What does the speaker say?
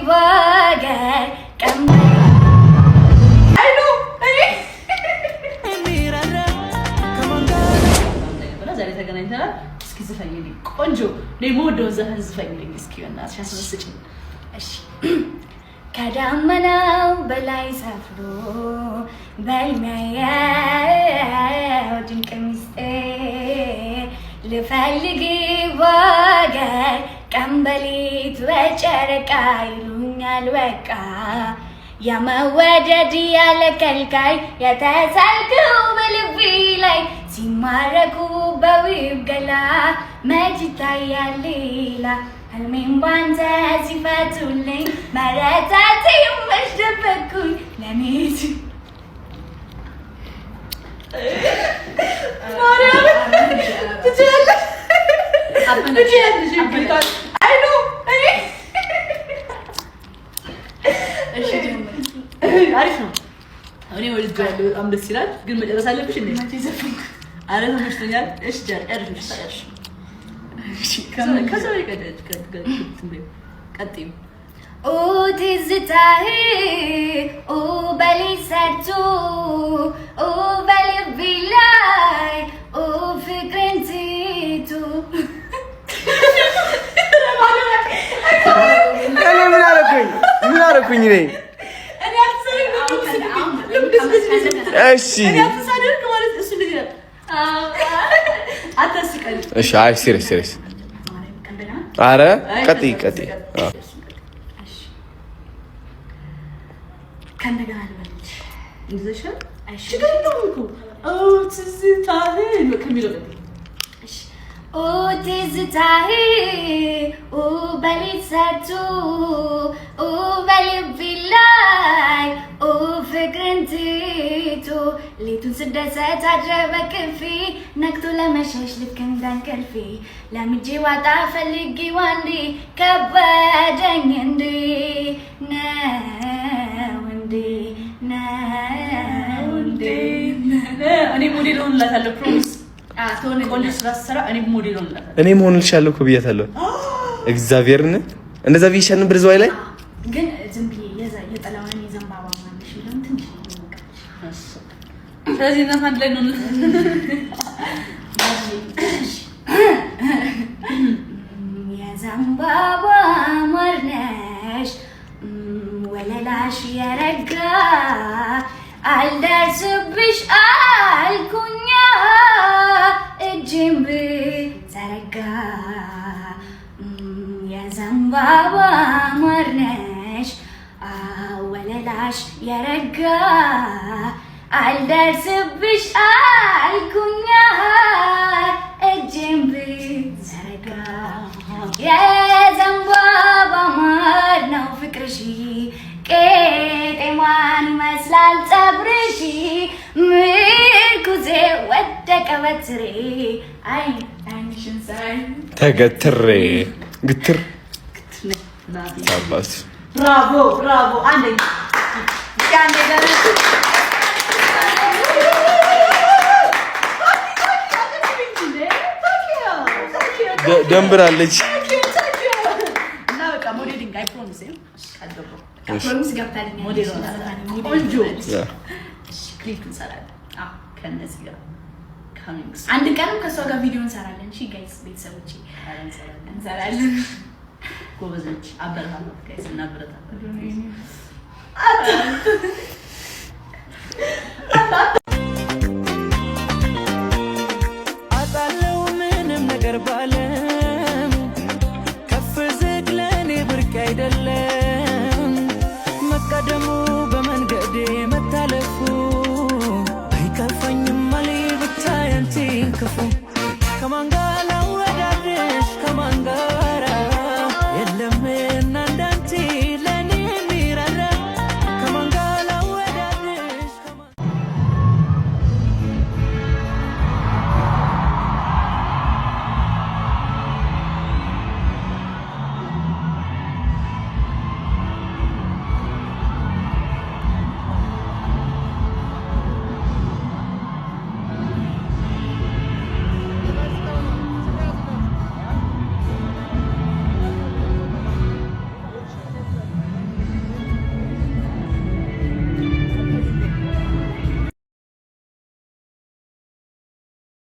ወገር ቀምበ አይኑ ዛሬ ተገናኝተናል። እስኪ ዝፈኝልኝ ቆንጆ ነው የምወደውን ዘፈን ዝፈኝልኝ እስኪ በእናትሽ አስመስጭኝ። እሺ ከዳመናው በላይ ሰፍሮ በልሚያየው ድንቅ ሚስጥር ልፈልግ ወገር ቀንበሌት በጨረቃ ይሉኛል በቃ የመወደድ ያለ ከልካይ የተሳልከው በልቤ ላይ ሲማረኩ በውብ ገላ መች ይታያል ሌላ ህልሜን ባንተ ሲፈቱልኝ መረታቴን መች ደበቅኩኝ ለኔት አሪፍ ነው። እኔ ወልጃለሁ በጣም ደስ ይላል። ግን መጨረስ አለብሽ እንዴ? አረ ተመችቶኛል። እሺ ጨርሽ ታያሽ። እሺ ከዛ ቀጥይ ኦ ትዝታህ ኦ በሊሰቱ ኦ በልቤ ላይ ኦ ፍቅርን ትቱ ምን አደረኩኝ እኔ? እሺ እሺ አይ ሲሪየስ አረ ቀጥይ ከእንደገና ልበልሽ እንዘሽ እሺ ኦ ትዝታህ ከሚለው እሺ ኦ ትዝታህ ኦ በሊሰቱ ኦ በልቤ ላይ ኦ ፍቅርን ትቶ ሌቱን ስደሰት አድረ በክንፌ ነግቶ ለመሸሽ ልክ እንደ እንቅልፌ ለምጄ ዋጣ ፈልጌ ዋንዴ ከበደኝ እንዴ ነው እንዴ እኔ ሞዴል ሆንላታለሁ ፕሮሚስ ቆንጆ ስራ ስራ እኔ ሞዴል ሆንላታለሁ እኔ ሆንልሻለሁ እኮ ብያታለሁ እግዚአብሔርን እንደዛ ብዬሻል ነበር ዘዋይ ላይ ግን ዝም ብዬ የጠላውን የዘንባባ ማንሽ ይላል ትንሽ ነው ስለዚህ እና አንድ ላይ ነው የዘንባባ ማርነሽ ወለላሽ የረጋ አልደርስብሽ አልኩኛ እጅን ብዘረጋ የዘንባባ ማርነሽ ወለላሽ የረጋ አልደርስብሽ አልኩኛ እጅን ብዘረጋ የዘንባባ ማር ነው ፍቅርሽ ቄጤማን ይመስላል ፀጉርሽ ምርኩዜ ወደቀ በትሬ አይንሽን ሳይ ተገትሬ ግትር አባስ ብራቮ አንደኛ ደምብራለች እና በቃ ሞዴሊንግ አይ ፕሮሚስ ፕሮሚስ ገብታልኝ ሞዴል ቆንጆ ክሊፕ እንሰራለን ከነዚህ ጋር አንድ ቀንም ከሷ ጋር ቪዲዮ እንሰራለን። እሺ ጋይስ ቤተሰቦቼ እንሰራለን። ጎበዞች አበረታቱ ጋይስ እና አበረታቱ